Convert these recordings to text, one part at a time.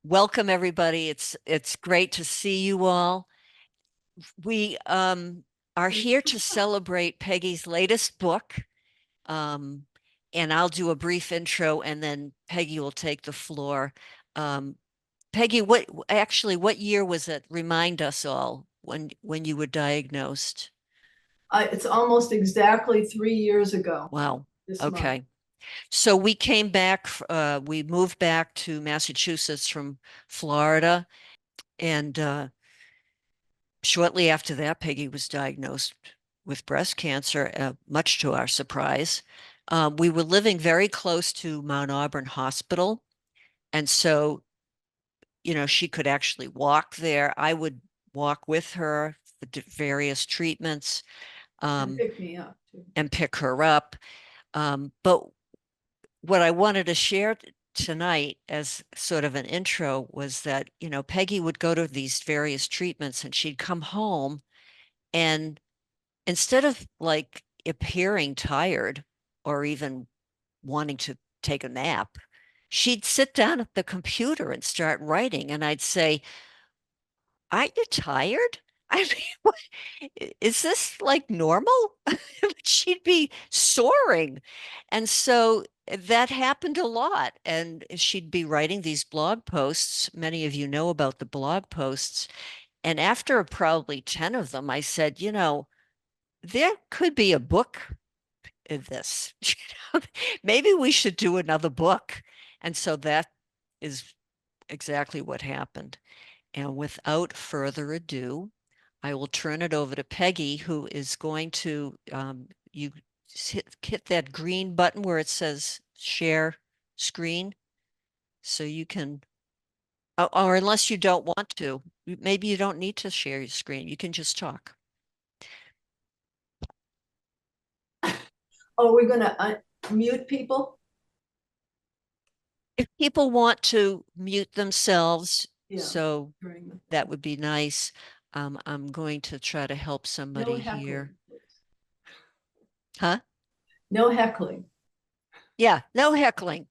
Welcome everybody. It's great to see you all. We are here to celebrate Peggy's latest book. Um, and I'll do a brief intro and then Peggy will take the floor. Um, Peggy, what year was it? Remind us all when you were diagnosed. It's almost exactly 3 years ago Wow. this month. Okay. So we moved back to Massachusetts from Florida, and shortly after that, Peggy was diagnosed with breast cancer, much to our surprise. We were living very close to Mount Auburn Hospital. And so, she could actually walk there. I would walk with her for various treatments, And um, pick me up too. and pick her up. But what I wanted to share tonight as sort of an intro was that, Peggy would go to these various treatments and she'd come home, and instead of like appearing tired or even wanting to take a nap, she'd sit down at the computer and start writing. And I'd say, aren't you tired? I mean, is this like normal? She'd be soaring. And so that happened a lot. And she'd be writing these blog posts. Many of you know about the blog posts. And after probably 10 of them, I said, there could be a book in this. Maybe we should do another book. And so that is exactly what happened. And without further ado, I will turn it over to Peggy, who is going to you hit that green button where it says share screen so you can, or unless you don't want to, maybe you don't need to share your screen. You can just talk. Oh, we're going to mute people? If people want to mute themselves, Yeah. so During the that would be nice. I'm going to try to help No somebody here. heckling, please. Huh? No heckling. Yeah, no heckling.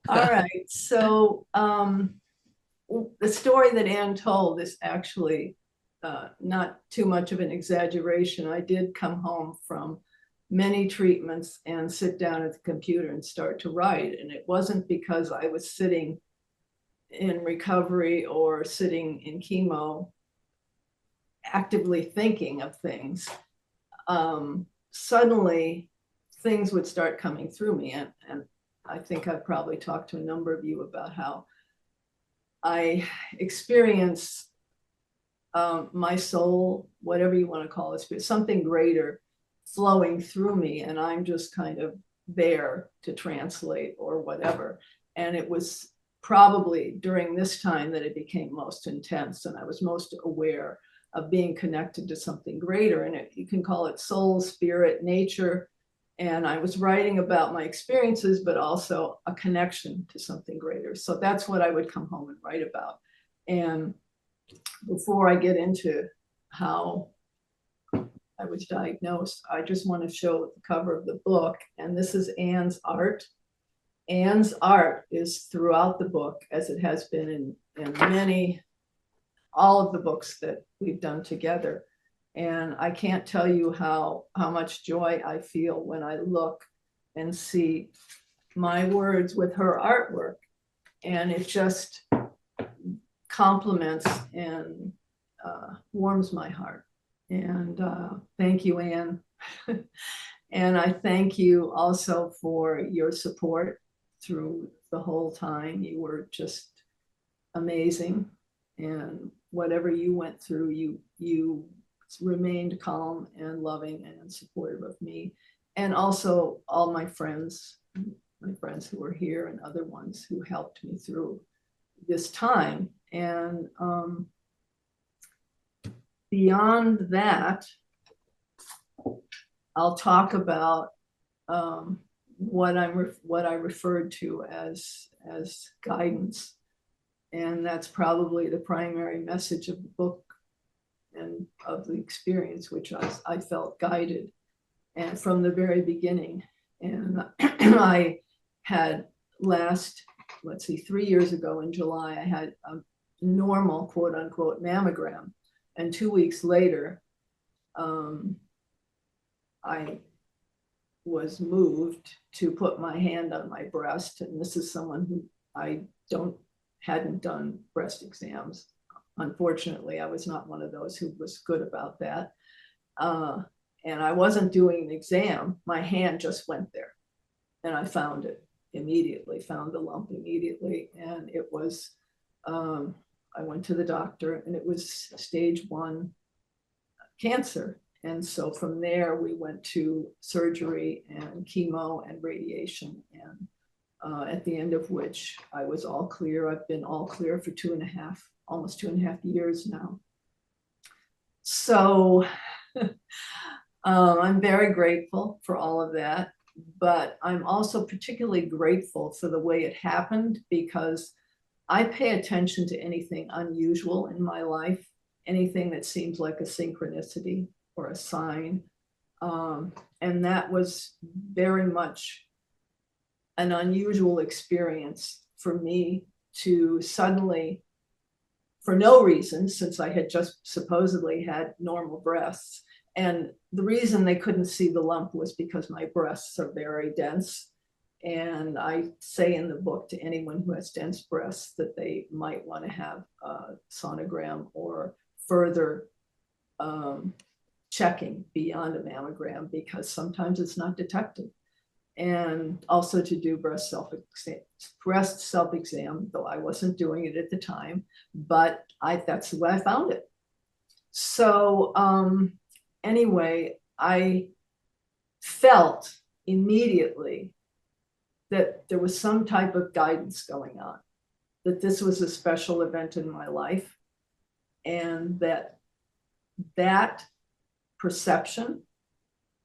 All right. So the story that Anne told is actually not too much of an exaggeration. I did come home from many treatments and sit down at the computer and start to write. And it wasn't because I was sitting in recovery or sitting in chemo actively thinking of things. Suddenly things would start coming through me. And I think I've probably talked to a number of you about how I experience my soul, whatever you want to call it, something greater flowing through me. And I'm just kind of there to translate or whatever. And it was probably during this time that it became most intense and I was most aware of being connected to something greater. And you can call it soul, spirit, nature. And I was writing about my experiences, but also a connection to something greater. So that's what I would come home and write about. And before I get into how I was diagnosed, I just want to show the cover of the book. And this is Anne's art. Anne's art is throughout the book, as it has been in all of the books that we've done together. And I can't tell you how much joy I feel when I look and see my words with her artwork. And it just compliments and warms my heart. And thank you, Anne. And I thank you also for your support through the whole time. You were just amazing. And whatever you went through, you remained calm and loving and supportive of me. And also all my friends who are here and other ones who helped me through this time. And beyond that, I'll talk about what I referred to as guidance, and that's probably the primary message of the book and of the experience, which I felt guided, and from the very beginning. And I had last let's see, 3 years ago in July, I had a normal, quote unquote, mammogram. And 2 weeks later, I was moved to put my hand on my breast. And this is someone who hadn't done breast exams. Unfortunately, I was not one of those who was good about that. And I wasn't doing an exam. My hand just went there. And I found it immediately, found the lump immediately. And it was, I went to the doctor, and it was stage 1 cancer. And so from there, we went to surgery and chemo and radiation. And at the end of which I was all clear. I've been all clear for almost 2.5 years now. So I'm very grateful for all of that, but I'm also particularly grateful for the way it happened, because I pay attention to anything unusual in my life, anything that seems like a synchronicity or a sign. And that was very much an unusual experience for me to suddenly, for no reason, since I had just supposedly had normal breasts. And the reason they couldn't see the lump was because my breasts are very dense. And I say in the book to anyone who has dense breasts that they might want to have a sonogram or further checking beyond a mammogram, because sometimes it's not detected. And also to do breast self-exam, though I wasn't doing it at the time, but that's the way I found it. So anyway, I felt immediately that there was some type of guidance going on, that this was a special event in my life, and that perception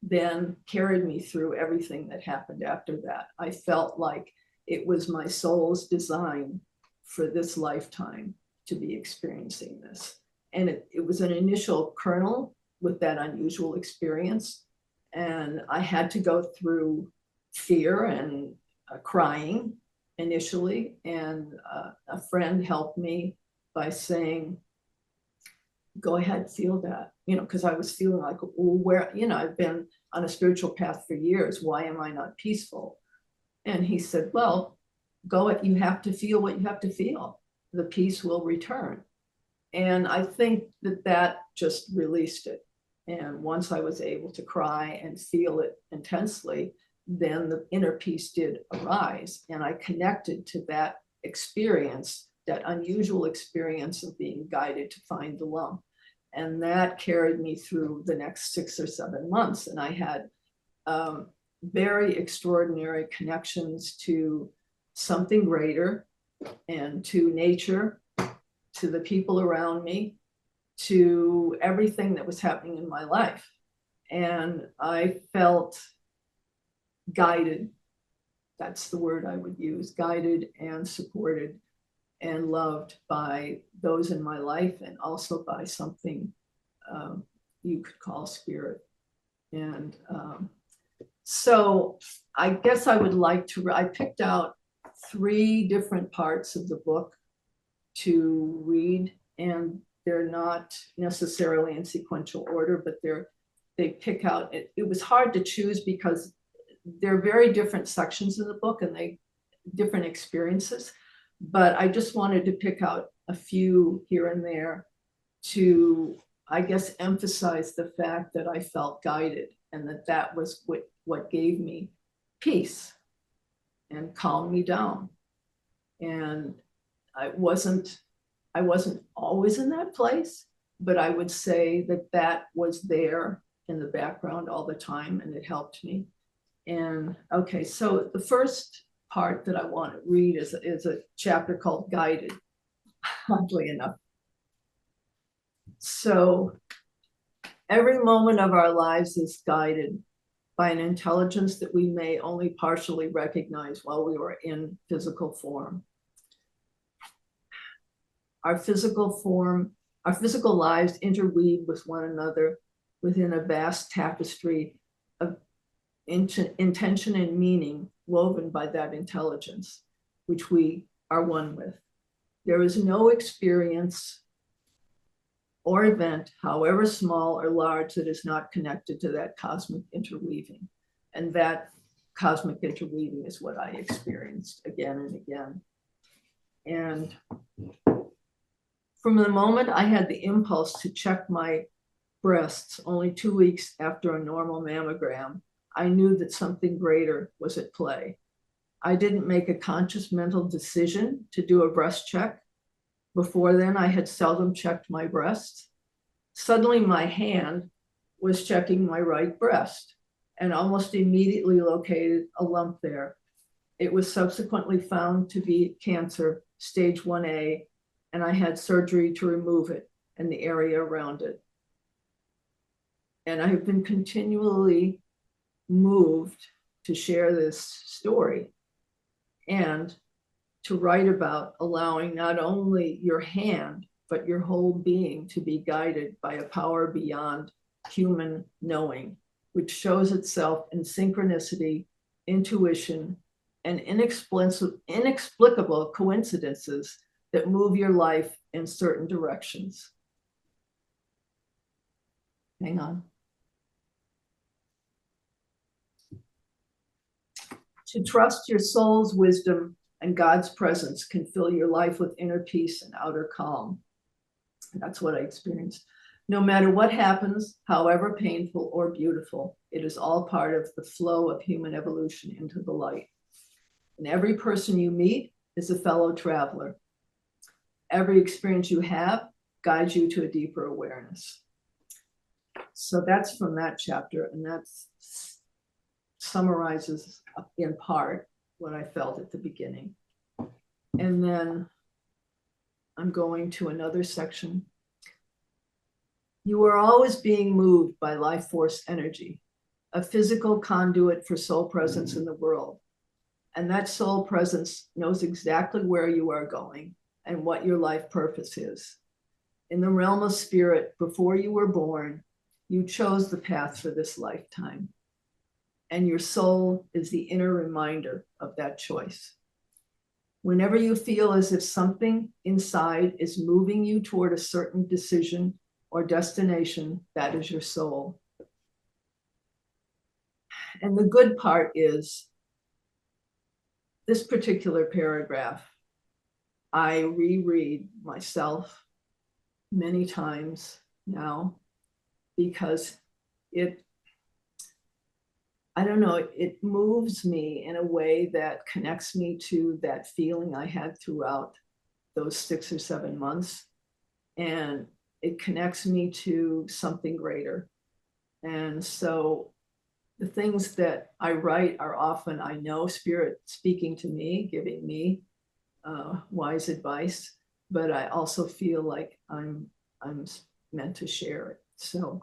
then carried me through everything that happened after that. I felt like it was my soul's design for this lifetime to be experiencing this. And it was an initial kernel with that unusual experience. And I had to go through fear and crying initially. And a friend helped me by saying, go ahead, feel that, because I was feeling like, well, I've been on a spiritual path for years. Why am I not peaceful? And he said, well, you have to feel what you have to feel. The peace will return. And I think that just released it. And once I was able to cry and feel it intensely, then the inner peace did arise. And I connected to that experience, that unusual experience of being guided to find the lump. And that carried me through the next 6 or 7 months. And I had very extraordinary connections to something greater, and to nature, to the people around me, to everything that was happening in my life. And I felt guided. That's the word I would use, guided and supported and loved by those in my life, and also by something you could call spirit. And so I guess I would like to, I picked out 3 different parts of the book to read, and they're not necessarily in sequential order, but they pick out, it was hard to choose because they're very different sections of the book and they different experiences. But I just wanted to pick out a few here and there to, I guess, emphasize the fact that I felt guided, and that was what gave me peace and calmed me down. And I wasn't always in that place, but I would say that was there in the background all the time, and it helped me. And okay, so the first part that I want to read is a chapter called Guided, oddly enough. So every moment of our lives is guided by an intelligence that we may only partially recognize while we were in physical form. Our physical lives interweave with one another within a vast tapestry of intention and meaning woven by that intelligence, which we are one with. There is no experience or event, however small or large, that is not connected to that cosmic interweaving. And that cosmic interweaving is what I experienced again and again. And from the moment I had the impulse to check my breasts only 2 weeks after a normal mammogram, I knew that something greater was at play. I didn't make a conscious mental decision to do a breast check. Before then, I had seldom checked my breasts. Suddenly, my hand was checking my right breast and almost immediately located a lump there. It was subsequently found to be cancer, stage 1A, and I had surgery to remove it and the area around it. And I have been continually moved to share this story and to write about allowing not only your hand, but your whole being to be guided by a power beyond human knowing, which shows itself in synchronicity, intuition, and inexplicable coincidences that move your life in certain directions. Hang on. To trust your soul's wisdom and God's presence can fill your life with inner peace and outer calm. And that's what I experienced. No matter what happens, however painful or beautiful, it is all part of the flow of human evolution into the light. And every person you meet is a fellow traveler. Every experience you have guides you to a deeper awareness. So that's from that chapter, and that summarizes in part what I felt at the beginning. And then I'm going to another section. You are always being moved by life force energy, a physical conduit for soul presence in the world. And that soul presence knows exactly where you are going and what your life purpose is. In the realm of spirit, before you were born, you chose the path for this lifetime. And your soul is the inner reminder of that choice. Whenever you feel as if something inside is moving you toward a certain decision or destination, that is your soul. And the good part is this particular paragraph, I reread myself many times now because I don't know, it moves me in a way that connects me to that feeling I had throughout those 6 or 7 months. And it connects me to something greater. And so the things that I write are often, I know, spirit speaking to me, giving me wise advice, but I also feel like I'm meant to share it. So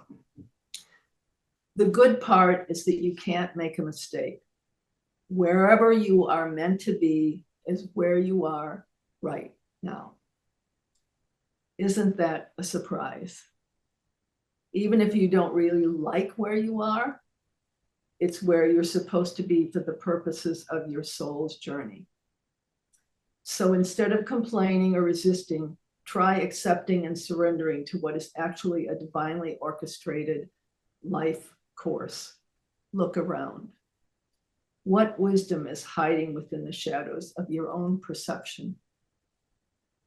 the good part is that you can't make a mistake. Wherever you are meant to be is where you are right now. Isn't that a surprise? Even if you don't really like where you are, it's where you're supposed to be for the purposes of your soul's journey. So instead of complaining or resisting, try accepting and surrendering to what is actually a divinely orchestrated life course. Look around. What wisdom is hiding within the shadows of your own perception?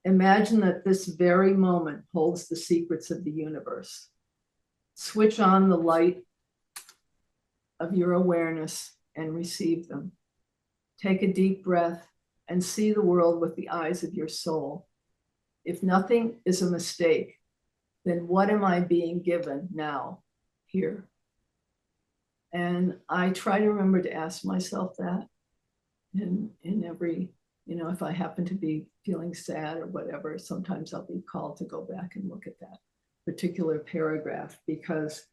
Imagine that this very moment holds the secrets of the universe. Switch on the light of your awareness and receive them. Take a deep breath and see the world with the eyes of your soul. If nothing is a mistake, then what am I being given now, here? And I try to remember to ask myself that in every, if I happen to be feeling sad or whatever, sometimes I'll be called to go back and look at that particular paragraph because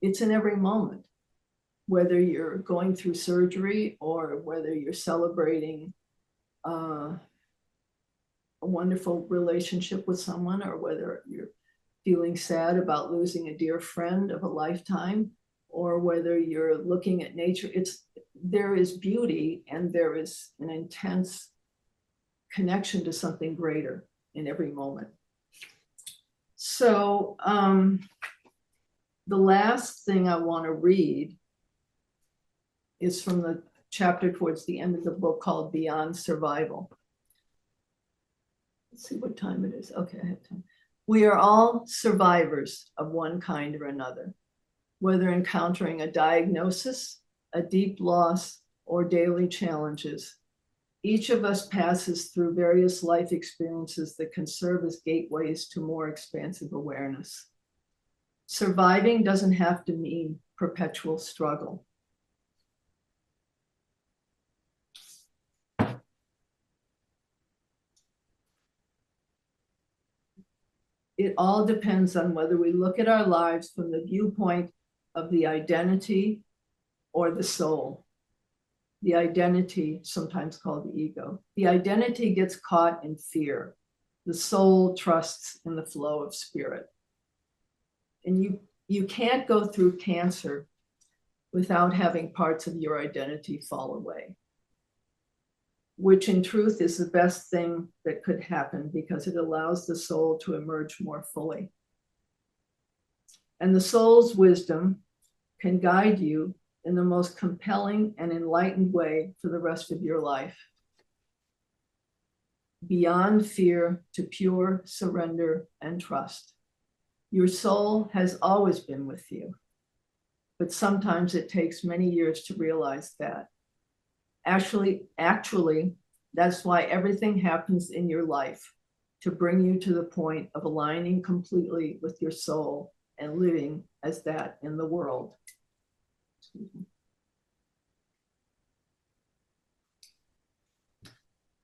it's in every moment, whether you're going through surgery or whether you're celebrating a wonderful relationship with someone, or whether you're feeling sad about losing a dear friend of a lifetime. or whether you're looking at nature, there is beauty and there is an intense connection to something greater in every moment. So the last thing I want to read is from the chapter towards the end of the book called Beyond Survival. Let's see what time it is. Okay, I have time. We are all survivors of one kind or another, whether encountering a diagnosis, a deep loss, or daily challenges. Each of us passes through various life experiences that can serve as gateways to more expansive awareness. Surviving doesn't have to mean perpetual struggle. It all depends on whether we look at our lives from the viewpoint of the identity or the soul. The identity, sometimes called the ego. The identity gets caught in fear. The soul trusts in the flow of spirit. And you can't go through cancer without having parts of your identity fall away, which in truth is the best thing that could happen because it allows the soul to emerge more fully. And the soul's wisdom can guide you in the most compelling and enlightened way for the rest of your life. Beyond fear to pure surrender and trust. Your soul has always been with you, but sometimes it takes many years to realize that. Actually, that's why everything happens in your life, to bring you to the point of aligning completely with your soul and living as that in the world.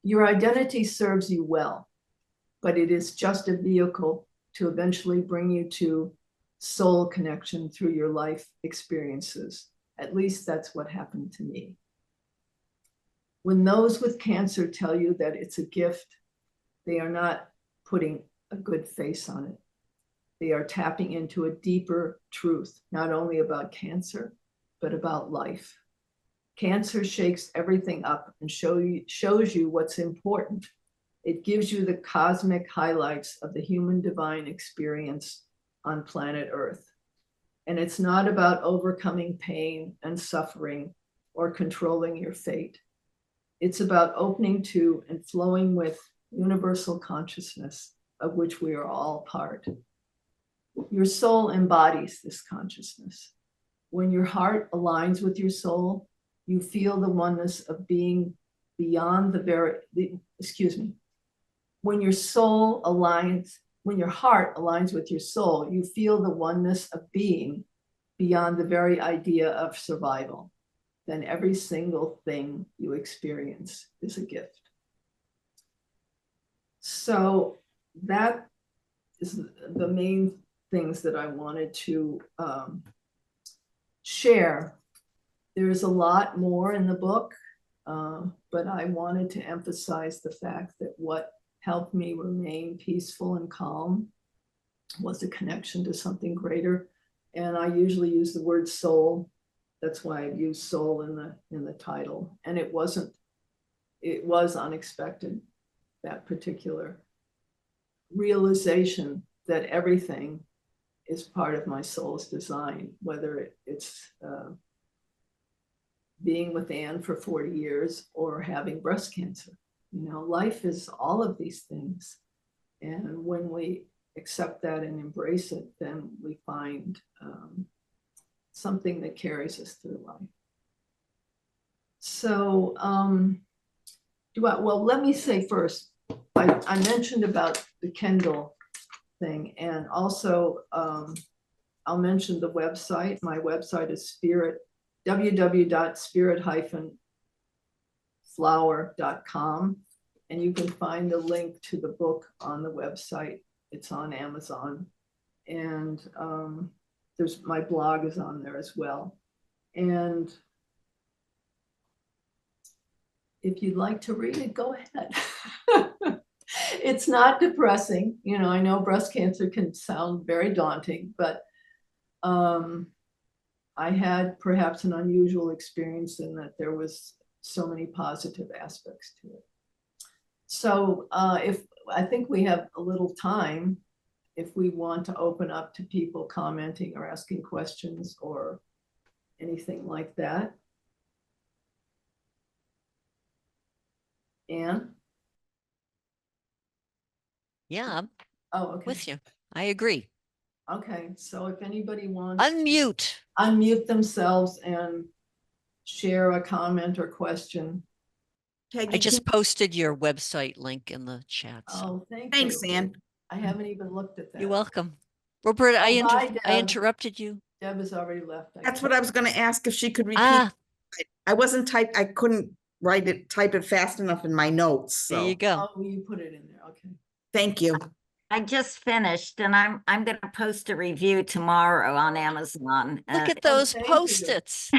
Your identity serves you well, but it is just a vehicle to eventually bring you to soul connection through your life experiences. At least that's what happened to me. When those with cancer tell you that it's a gift, they are not putting a good face on it. They are tapping into a deeper truth, not only about cancer, but about life. Cancer shakes everything up and shows you what's important. It gives you the cosmic highlights of the human divine experience on planet Earth. And it's not about overcoming pain and suffering or controlling your fate. It's about opening to and flowing with universal consciousness, of which we are all part. Your soul embodies this consciousness. When your heart aligns with your soul, you feel the oneness of being beyond when your heart aligns with your soul, you feel the oneness of being beyond the very idea of survival. Then every single thing you experience is a gift. So that is the main things that I wanted to share. There's a lot more in the book, but I wanted to emphasize the fact that what helped me remain peaceful and calm was a connection to something greater. And I usually use the word soul. That's why I use soul in the title. And it was unexpected, that particular realization that everything is part of my soul's design, whether it's being with Anne for 40 years or having breast cancer. You know, life is all of these things. And when we accept that and embrace it, then we find something that carries us through life. So, let me say first, I mentioned about the Kindle thing, and also I'll mention the website. My website is www.spirit-flower.com, and you can find the link to the book on the website. It's on Amazon, and my blog is on there as well. And if you'd like to read it, go ahead. It's not depressing. You know, I know breast cancer can sound very daunting, but I had perhaps an unusual experience in that there was so many positive aspects to it. So if I think we have a little time, if we want to open up to people commenting or asking questions or anything like that. Anne? Yeah, I'm Oh, okay. with you. I agree. Okay, so if anybody wants Unmute. unmute themselves and share a comment or question. I Peggy, just posted your website link in the chat. So Oh, thank thanks, you. Anne. I haven't even looked at that. you're welcome. Roberta, Oh, bye, I Deb. interrupted you. Deb has already left. That's what I was going to ask, if she could repeat. Ah, I wasn't I couldn't type it fast enough in my notes. there you So go. Oh, you put it in there. Okay. thank you. I just finished, and I'm going to post a review tomorrow on Amazon. Look at Oh, those thank you. Post-its.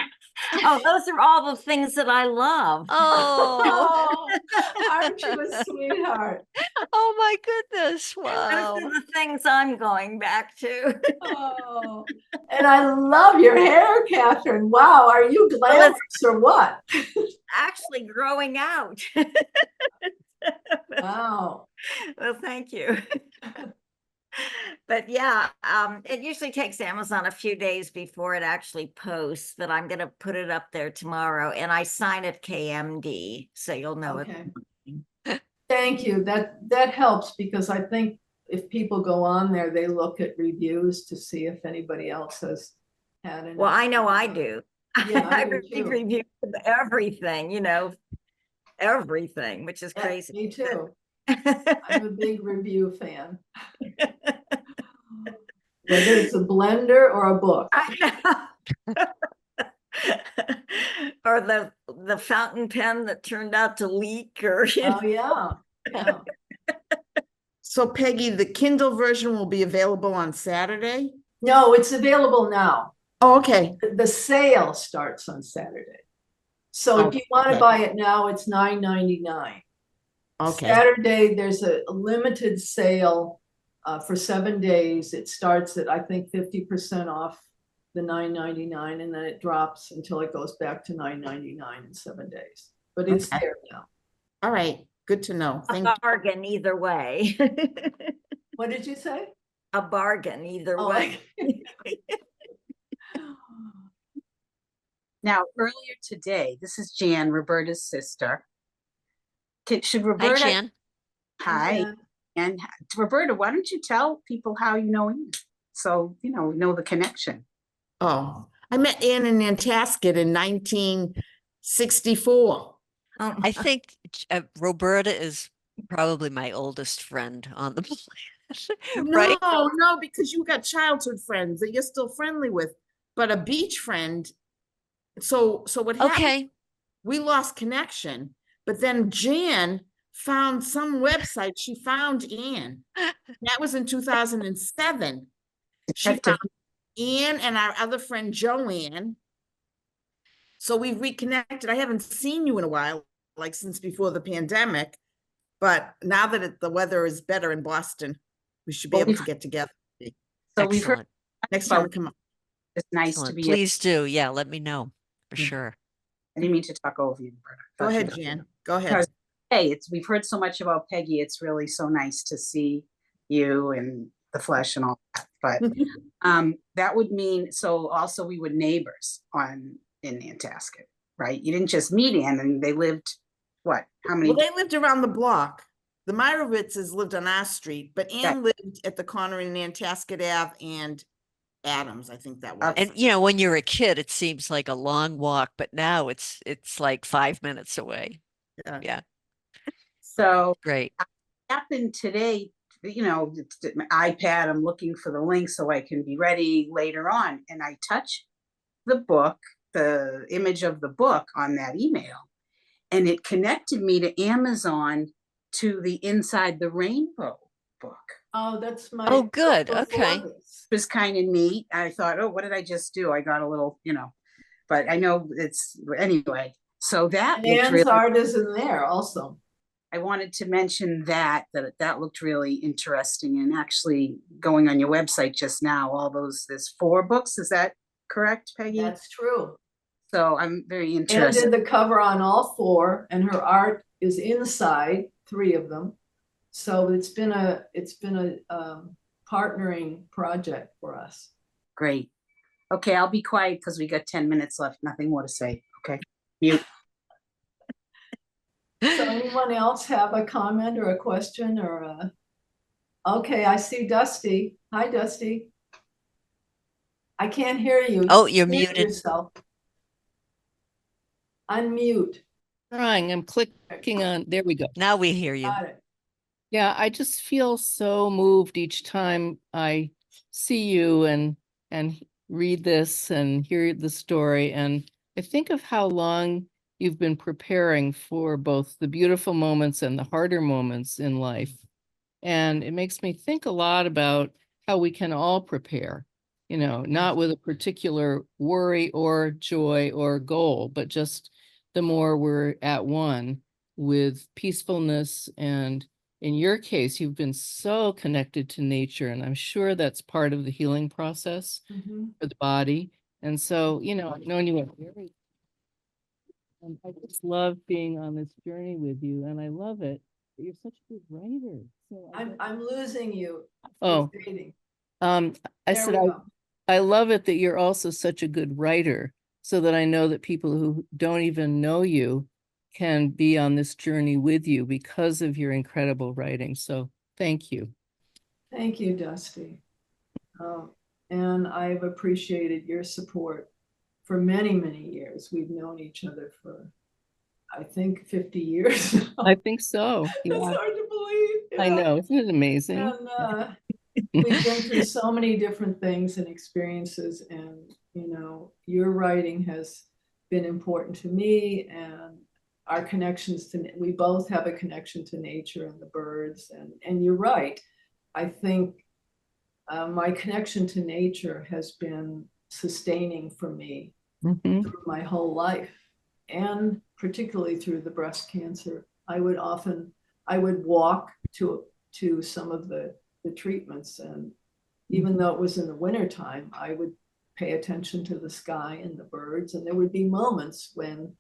Oh, those are all the things that I love. Oh, Oh, aren't you a sweetheart? oh my goodness. Those Wow. are the things I'm going back to. Oh, and I love your hair, Catherine. Wow, are you glamorous or what? Actually growing out. Wow. Well, thank you. But yeah, it usually takes Amazon a few days before it actually posts, but I'm going to put it up there tomorrow, and I sign it KMD, so you'll know it. Okay. Thank you. That helps, because I think if people go on there, they look at reviews to see if anybody else has had an. Well, I know I do. Yeah, I I do read too. reviews of everything, everything, which is Yeah, crazy. me too. I'm a big review fan. Whether it's a blender or a book. Or the fountain pen that turned out to leak, or Oh, yeah. Yeah. So Peggy, the Kindle version will be available on Saturday? No, it's available now. Oh, okay. The sale starts on Saturday. So if you want to Okay. buy it now, it's $9.99. Okay. Saturday, there's a limited sale for 7 days. It starts at, I think, 50% off the $9.99, and then it drops until it goes back to $9.99 in 7 days. But it's Okay. there now. All right. Good to know. Thank a you. bargain either way. What did you say? A bargain either Oh, way. Now, earlier today, this is Jan, Roberta's sister. Should Hi, Roberta? Jan. Hi. Yeah. And Roberta, why don't you tell people how you know him? So, know the connection. Oh, I met Anne in Nantasket in 1964. I think Roberta is probably my oldest friend on the planet, right? No, because you got childhood friends that you're still friendly with, but a beach friend. So what happened? Okay. We lost connection, but then Jan found some website. She found Anne. That was in 2007. She found Anne and our other friend Joanne. So we reconnected. I haven't seen you in a while, like since before the pandemic. But now that the weather is better in Boston, we should be able to get together. So we've heard Excellent. Next time we come up. it's nice to Excellent. be. Please do. Yeah, let me know for sure. I didn't mean to talk over you, Roberta. Go ahead, Jan. Go ahead. Hey, we've heard so much about Peggy. It's really so nice to see you in the flesh and all that. But that would mean, so also we were neighbors in Nantasket, right? You didn't just meet Anne, and they lived what? How many? Well, they lived around the block. The Meyrowitzes lived on our street, but Anne lived at the corner in Nantasket Ave and Adams, I think that was. And when you're a kid, it seems like a long walk, but now it's like 5 minutes away. Yeah. So Great. happened today, my iPad, I'm looking for the link so I can be ready later on. And I touch the book, the image of the book on that email, and it connected me to Amazon to the Inside the Rainbow book. Oh, that's my. Oh, good. Okay. It was kind of neat. I thought, oh, what did I just do? I got a little, but I know it's anyway. So that and Anne's art is in there also. I wanted to mention that looked really interesting, and actually going on your website just now, there's 4 books. Is that correct, Peggy? That's true. So I'm very Anne interested. did the cover on all 4, and her art is inside 3 of them. So it's been a partnering project for us. Great. Okay, I'll be quiet because we got 10 minutes left. Nothing more to say. Okay. Mute. So anyone else have a comment or a question or a... Okay, I see Dusty. Hi, Dusty. I can't hear you. Oh, you're Mute muted. yourself. Unmute. Trying, I'm clicking on, there we go. Now we hear you. Got it. Yeah, I just feel so moved each time I see you and read this and hear the story. And I think of how long you've been preparing for both the beautiful moments and the harder moments in life. And it makes me think a lot about how we can all prepare, you know, not with a particular worry or joy or goal, but just the more we're at one with peacefulness. And in your case, you've been so connected to nature, and I'm sure that's part of the healing process for the body. And so, you know, I've known you a very, and I just love being on this journey with you, and I love it. You're such a good writer. So I'm losing you. Oh, It's fading. I There said, we go. I love it that you're also such a good writer, so that I know that people who don't even know you can be on this journey with you because of your incredible writing. So thank you. Thank you, Dusty. And I've appreciated your support for many, many years. We've known each other for, I think, 50 years now. I think so. It's Yeah, hard to believe. I Yeah. know. Isn't it amazing? And we've been through so many different things and experiences, and you know, your writing has been important to me, and our connections to, we both have a connection to nature and the birds, and you're right. I think my connection to nature has been sustaining for me Mhm. through my whole life, and particularly through the breast cancer. I would walk to some of the treatments, and even though it was in the wintertime, I would pay attention to the sky and the birds, and there would be moments when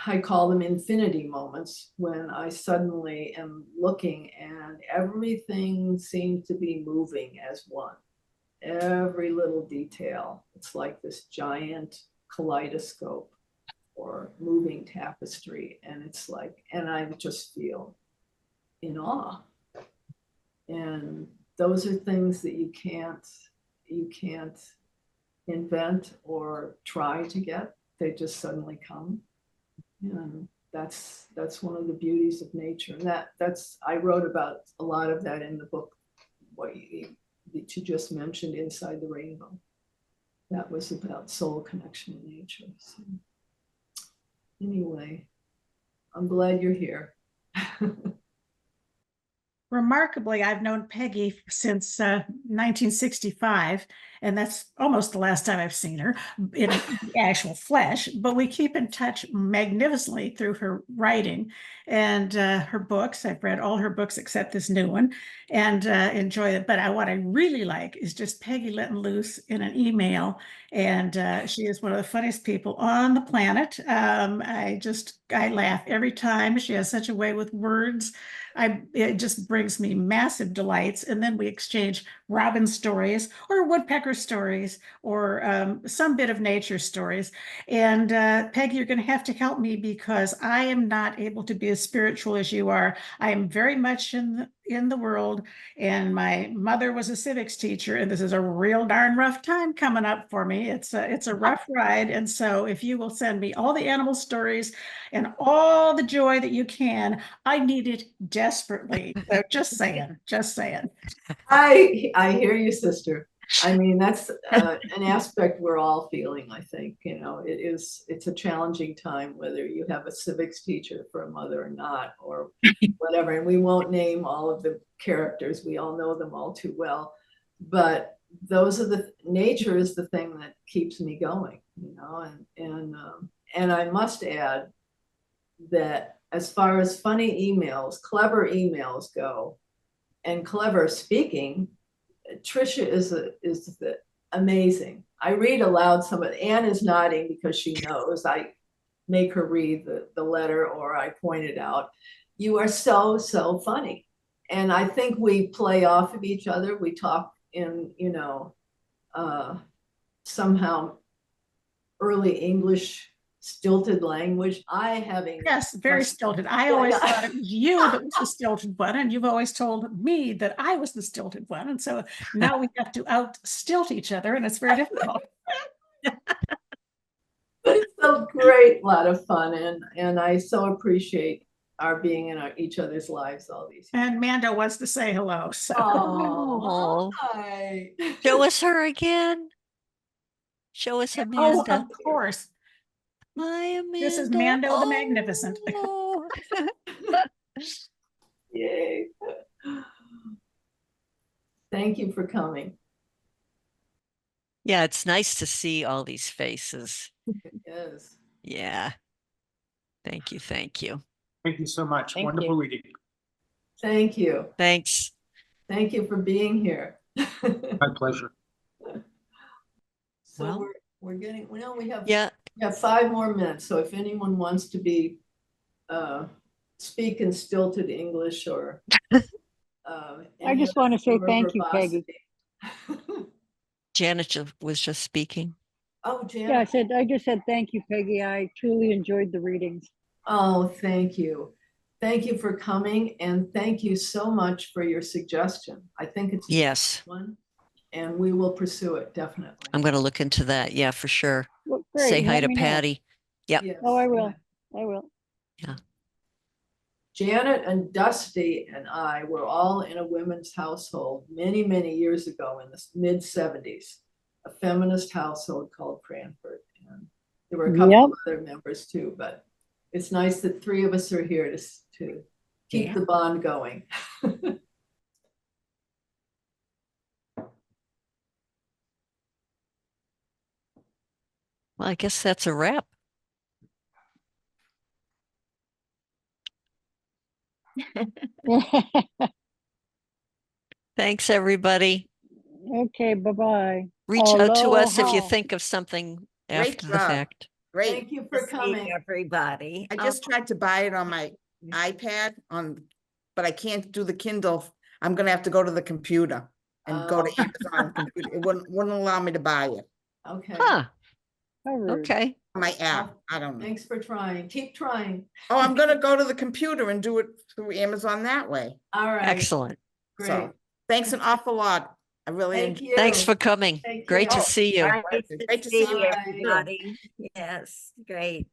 I call them infinity moments, when I suddenly am looking and everything seems to be moving as one. Every little detail, it's like this giant kaleidoscope or moving tapestry, and it's like, and I just feel in awe. And those are things that you can't invent or try to get. They just suddenly come. And that's one of the beauties of nature. And that's I wrote about a lot of that in the book, what you just mentioned, Inside the Rainbow. That was about soul connection in nature. So anyway, I'm glad you're here. Remarkably, I've known Peggy since 1965, and that's almost the last time I've seen her in actual flesh, but we keep in touch magnificently through her writing and her books. I've read all her books except this new one, and enjoy it. But what I really like is just Peggy letting loose in an email, and she is one of the funniest people on the planet. I laugh every time. She has such a way with words. It just brings me massive delights. And then we exchange robin stories or woodpecker stories or some bit of nature stories. And Peggy, you're going to have to help me because I am not able to be as spiritual as you are. I am very much in the world, and my mother was a civics teacher, and this is a real darn rough time coming up for me. It's a rough ride. And so if you will send me all the animal stories and all the joy that you can, I need it desperately. So just saying. I hear you, sister. I mean, that's an aspect we're all feeling, I think. You know, it's a challenging time, whether you have a civics teacher for a mother or not, or whatever. And we won't name all of the characters. We all know them all too well. But nature is the thing that keeps me going, you know, and I must add that as far as funny emails, clever emails go, and clever speaking, Trisha is amazing. I read aloud some of, Anne is nodding because she knows. I make her read the letter or I point it out. You are so, so funny. And I think we play off of each other. We talk in, somehow early English stilted language. I having Yes, very stilted. I always thought it was you that was the stilted one, and you've always told me that I was the stilted one. And so now we have to out stilt each other, and it's very difficult. But it's a great lot of fun, and I so appreciate our being in each other's lives all these years. And Mando wants to say hello. So Oh, hi. Show us her again. Show us oh, Amanda. of course. Hi, Amanda. This is Mando the Magnificent. Oh. Yay. Thank you for coming. Yeah, it's nice to see all these faces. Yes. Yeah. Thank you. Thank you. Thank you so much. Thank Wonderful you. reading. Thank you. Thanks. Thank you for being here. My pleasure. So Well, we're getting, we Yeah. have 5 more minutes. So if anyone wants to be speak in stilted English or I just want to say thank you, Peggy. Janet was just speaking. Oh, Yeah, Janet. I just said thank you, Peggy. I truly enjoyed the readings. Oh, thank you. Thank you for coming, and thank you so much for your suggestion. I think it's a good Yes, one, and we will pursue it definitely. I'm going to look into that. Yeah, for sure. Well, great. Say hi let to me know. Patty. Yep. Yes. Oh, I will. I will. Janet and Dusty and I were all in a women's household many, many years ago in the mid-70s, a feminist household called Cranford. And there were a couple of other members too, but it's nice that 3 of us are here to keep the bond going. Well, I guess that's a wrap. Thanks, everybody. Okay, bye-bye. Reach out to us if you Aloha. think of something Great after the job. fact. Great. Thank you To for see coming. everybody. I just tried to buy it on my iPad but I can't do the Kindle. I'm gonna have to go to the computer and go to Oh. Amazon computer. It wouldn't allow me to buy it. Okay. Huh, How rude. okay. My app, I don't know. Thanks for trying. Keep trying. Oh, I'm gonna go to the computer and do it through Amazon that way. All right. Excellent. Great. So, thanks an awful lot. I really Thank enjoyed. you. Thanks for coming. Take Great to care. see you. Nice Great to to see see you. everybody. Yes, great.